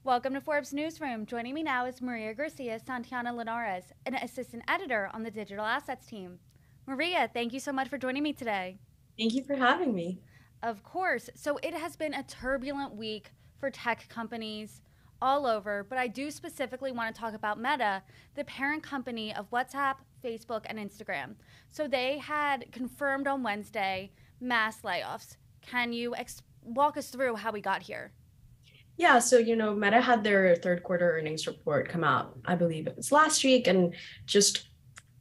Welcome to Forbes Newsroom. Joining me now is Maria Garcia Santana Linares, an assistant editor on the digital assets team. Maria, thank you so much for joining me today. Thank you for having me. Of course. So it has been a turbulent week for tech companies all over, but I do specifically want to talk about Meta, the parent company of WhatsApp, Facebook, and Instagram. So they had confirmed on Wednesday mass layoffs. Can you walk us through how we got here? Yeah, so Meta had their third quarter earnings report come out, I believe it was last week, and just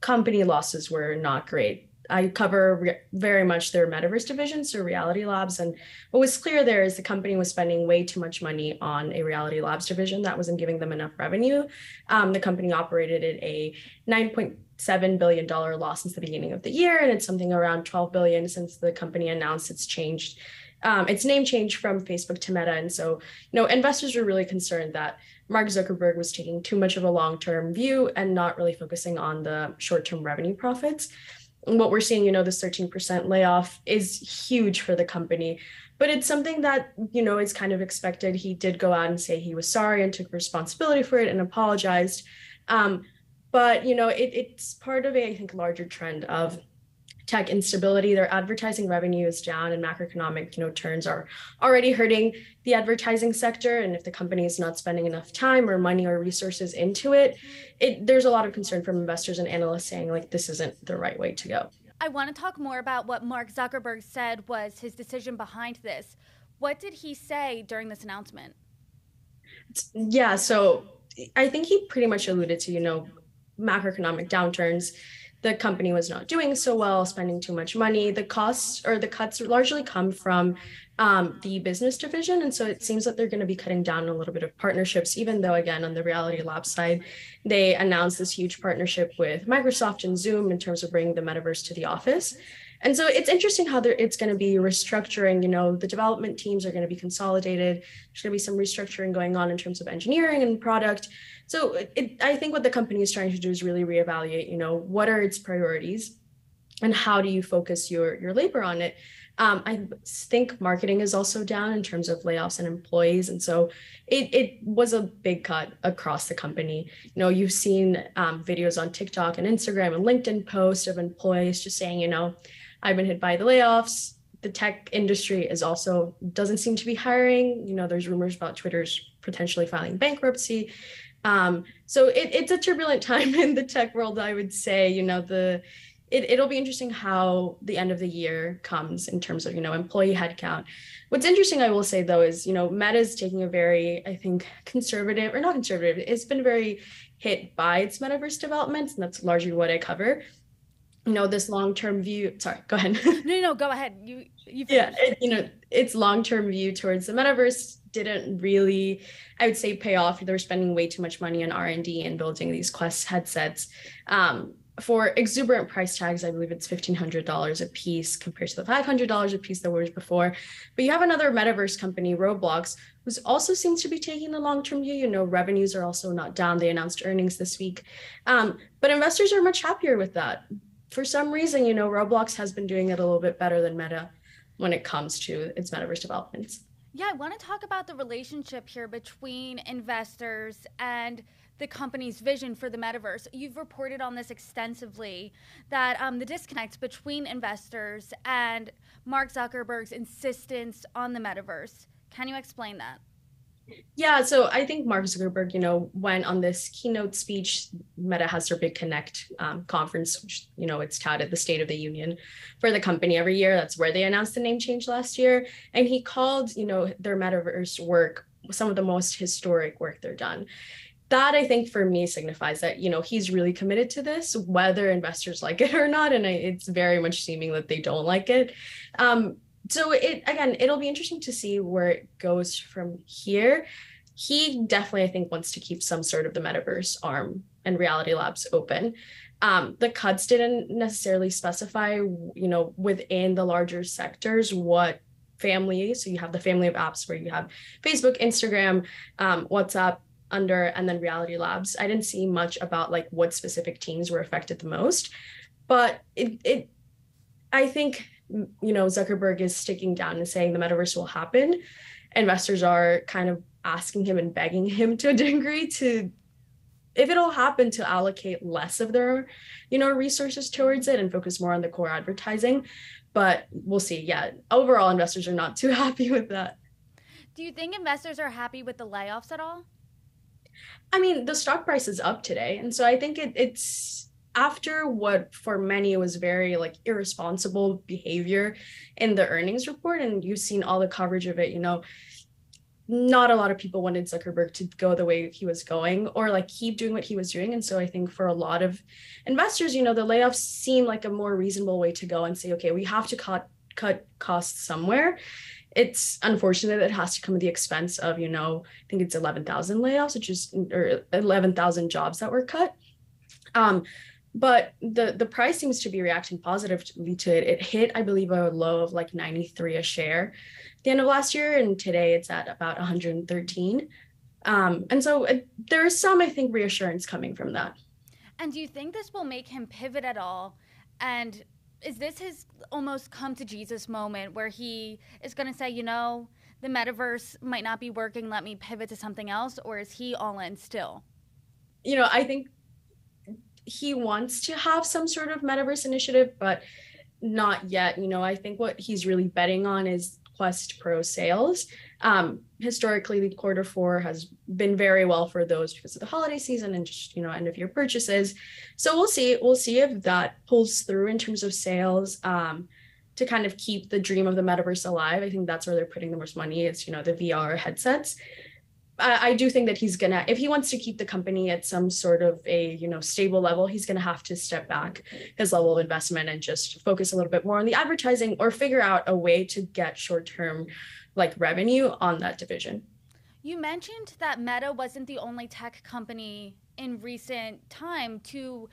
company losses were not great. I cover very much their Metaverse division, so Reality Labs, and what was clear there is the company was spending way too much money on a Reality Labs division that wasn't giving them enough revenue. The company operated at a $9.7 billion loss since the beginning of the year, and it's something around 12 billion since the company announced its name change from Facebook to Meta. And so, investors were really concerned that Mark Zuckerberg was taking too much of a long-term view and not really focusing on the short-term revenue profits. And what we're seeing, this 13% layoff is huge for the company, but it's something that, is kind of expected. He did go out and say he was sorry and took responsibility for it and apologized. But, it's part of I think, larger trend of tech instability. Their advertising revenue is down, and macroeconomic turns are already hurting the advertising sector. And if the company is not spending enough time or money or resources into there's a lot of concern from investors and analysts saying like this isn't the right way to go. I want to talk more about what Mark Zuckerberg said was his decision behind this. What did he say during this announcement? Yeah, so I think he pretty much alluded to macroeconomic downturns. The company was not doing so well, spending too much money. The costs or the cuts largely come from the business division. And so it seems that they're going to be cutting down a little bit of partnerships, even though, again, on the Reality Labs side, they announced this huge partnership with Microsoft and Zoom in terms of bringing the metaverse to the office. And so it's interesting how it's going to be restructuring. The development teams are going to be consolidated. There's going to be some restructuring going on in terms of engineering and product. So I think what the company is trying to do is really reevaluate, what are its priorities and how do you focus your labor on it? I think marketing is also down in terms of layoffs and employees. And so it was a big cut across the company. You've seen videos on TikTok and Instagram and LinkedIn posts of employees just saying, I've been hit by the layoffs. The tech industry is also doesn't seem to be hiring. There's rumors about Twitter's potentially filing bankruptcy. So it's a turbulent time in the tech world, I would say. It'll be interesting how the end of the year comes in terms of, employee headcount. What's interesting, I will say, though, is, Meta is taking a very, I think, conservative, or not conservative, it's been very hit by its metaverse developments, and that's largely what I cover. This long-term view, sorry, go ahead. No, go ahead. You yeah, its long-term view towards the metaverse didn't really, I would say, pay off. They were spending way too much money on R&D and building these Quest headsets for exuberant price tags. I believe it's $1,500 a piece compared to the $500 a piece there was before. But you have another metaverse company, Roblox, who also seems to be taking the long-term view. Revenues are also not down. They announced earnings this week. But investors are much happier with that. For some reason, Roblox has been doing it a little bit better than Meta when it comes to its metaverse developments. Yeah, I want to talk about the relationship here between investors and the company's vision for the metaverse. You've reported on this extensively, that the disconnect between investors and Mark Zuckerberg's insistence on the metaverse. Can you explain that? Yeah, so I think Mark Zuckerberg, went on this keynote speech. Meta has their Big Connect conference, which, it's touted the State of the Union for the company every year. That's where they announced the name change last year. And he called, their metaverse work some of the most historic work they've done. That, I think, for me signifies that, he's really committed to this, whether investors like it or not. And it's very much seeming that they don't like it. So it'll be interesting to see where it goes from here. He definitely, I think, wants to keep some sort of the metaverse arm and Reality Labs open. The cuts didn't necessarily specify, within the larger sectors what family. So you have the family of apps where you have Facebook, Instagram, WhatsApp under, and then Reality Labs. I didn't see much about like what specific teams were affected the most, but I think Zuckerberg is sticking down and saying the metaverse will happen. Investors are kind of asking him and begging him to a degree to, if it'll happen, to allocate less of their, resources towards it and focus more on the core advertising. But we'll see. Yeah, overall, investors are not too happy with that. Do you think investors are happy with the layoffs at all? I mean, the stock price is up today. And so I think it's after what for many was very like irresponsible behavior in the earnings report. And you've seen all the coverage of it, not a lot of people wanted Zuckerberg to go the way he was going or like keep doing what he was doing. And so I think for a lot of investors, the layoffs seem like a more reasonable way to go and say, okay, we have to cut costs somewhere. It's unfortunate that it has to come at the expense of, I think it's 11,000 layoffs, or 11,000 jobs that were cut. But the price seems to be reacting positively to it. It hit, I believe, a low of like 93 a share at the end of last year, and today it's at about 113. And so there is some, I think, reassurance coming from that. And do you think this will make him pivot at all? And is this his almost come to Jesus moment where he is going to say, the metaverse might not be working, let me pivot to something else? Or is he all in still? I think he wants to have some sort of metaverse initiative, but not yet. I think what he's really betting on is Quest Pro sales. Historically, the quarter 4 has been very well for those because of the holiday season and just, end of year purchases. So we'll see. We'll see if that pulls through in terms of sales to kind of keep the dream of the metaverse alive. I think that's where they're putting the most money. It's, the VR headsets. I do think that he's gonna, if he wants to keep the company at some sort of a, stable level, he's gonna have to step back his level of investment and just focus a little bit more on the advertising or figure out a way to get short-term like revenue on that division. You mentioned that Meta wasn't the only tech company in recent time to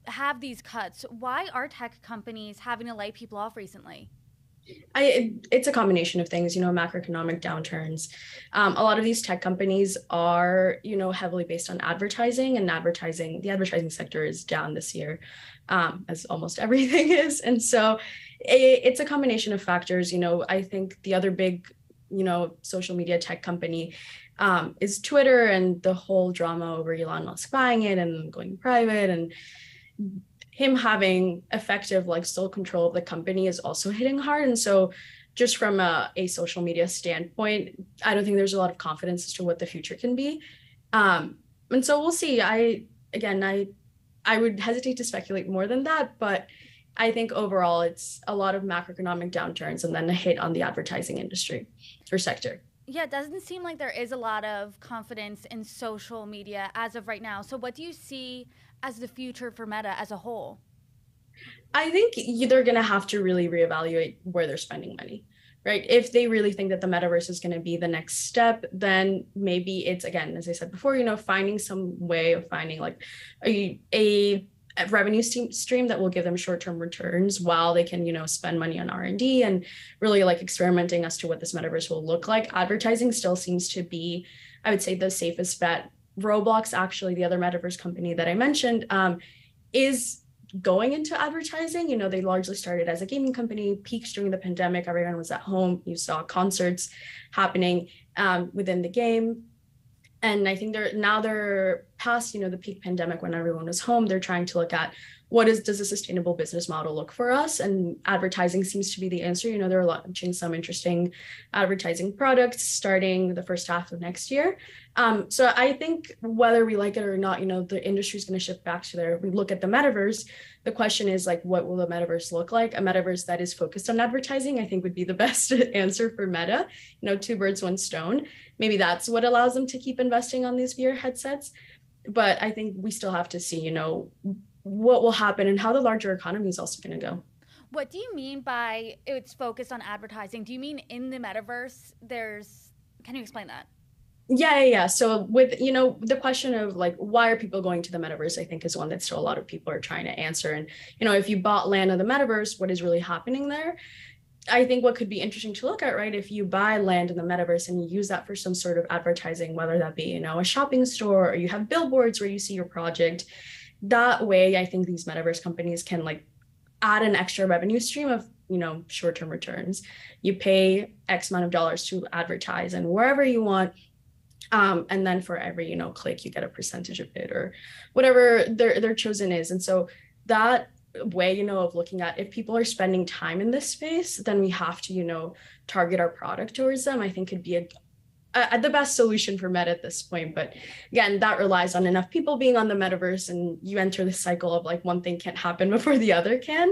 have these cuts. Why are tech companies having to lay people off recently? It's a combination of things, macroeconomic downturns. A lot of these tech companies are, heavily based on advertising, and the advertising sector is down this year, as almost everything is. And so it's a combination of factors. I think the other big, social media tech company is Twitter, and the whole drama over Elon Musk buying it and going private, and him having effective like sole control of the company is also hitting hard. And so just from a social media standpoint, I don't think there's a lot of confidence as to what the future can be. And so we'll see. I would hesitate to speculate more than that, but I think overall it's a lot of macroeconomic downturns and then a hit on the advertising industry or sector. Yeah, it doesn't seem like there is a lot of confidence in social media as of right now. So what do you see as the future for Meta as a whole? I think they're going to have to really reevaluate where they're spending money, right? If they really think that the metaverse is going to be the next step, then maybe it's, again, as I said before, finding some way of finding like a revenue stream that will give them short-term returns while they can, spend money on R&D and really like experimenting as to what this metaverse will look like. Advertising still seems to be, I would say, the safest bet. Roblox, actually, the other metaverse company that I mentioned, is going into advertising. They largely started as a gaming company, peaked during the pandemic. Everyone was at home. You saw concerts happening within the game. And I think they're past, the peak pandemic when everyone was home. They're trying to look at does a sustainable business model look for us? And advertising seems to be the answer. They're launching some interesting advertising products starting the first half of next year. So I think whether we like it or not, the industry is going to shift back to there. We look at the metaverse. The question is like, what will the metaverse look like? A metaverse that is focused on advertising, I think would be the best answer for Meta. 2 birds, 1 stone. Maybe that's what allows them to keep investing on these VR headsets. But I think we still have to see, what will happen and how the larger economy is also going to go. What do you mean by it's focused on advertising? Do you mean in the metaverse can you explain that? Yeah. So with, the question of like, why are people going to the metaverse, I think is one that still a lot of people are trying to answer. And, if you bought land in the metaverse, what is really happening there? I think what could be interesting to look at, right? If you buy land in the metaverse and you use that for some sort of advertising, whether that be, a shopping store or you have billboards where you see your project, that way, I think these metaverse companies can like add an extra revenue stream of, short-term returns. You pay X amount of dollars to advertise and wherever you want, And then for every, click, you get a percentage of it or whatever their chosen is. And so that way, of looking at if people are spending time in this space, then we have to, target our product towards them. I think could be the best solution for Meta at this point. But again, that relies on enough people being on the metaverse, and you enter the cycle of like one thing can't happen before the other can.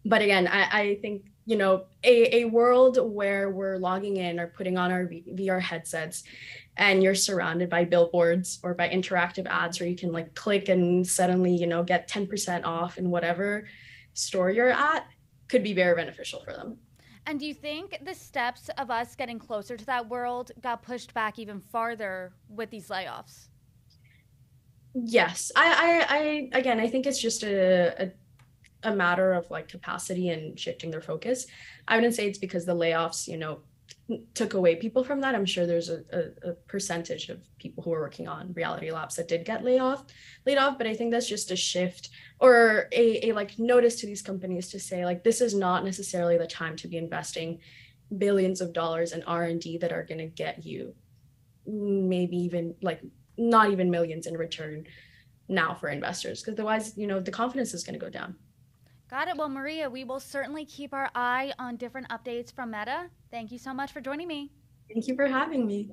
But again, I think, a world where we're logging in or putting on our VR headsets and you're surrounded by billboards or by interactive ads where you can like click and suddenly, get 10% off in whatever store you're at could be very beneficial for them. And do you think the steps of us getting closer to that world got pushed back even farther with these layoffs? Yes. I think it's just a matter of like capacity and shifting their focus. I wouldn't say it's because the layoffs, took away people from that. I'm sure there's a percentage of people who are working on reality labs that did get laid off, but I think that's just a shift or a like notice to these companies to say like this is not necessarily the time to be investing billions of dollars in R&D that are going to get you maybe even like not even millions in return now for investors, because otherwise, the confidence is going to go down. Got it. Well, Maria, we will certainly keep our eye on different updates from Meta. Thank you so much for joining me. Thank you for having me.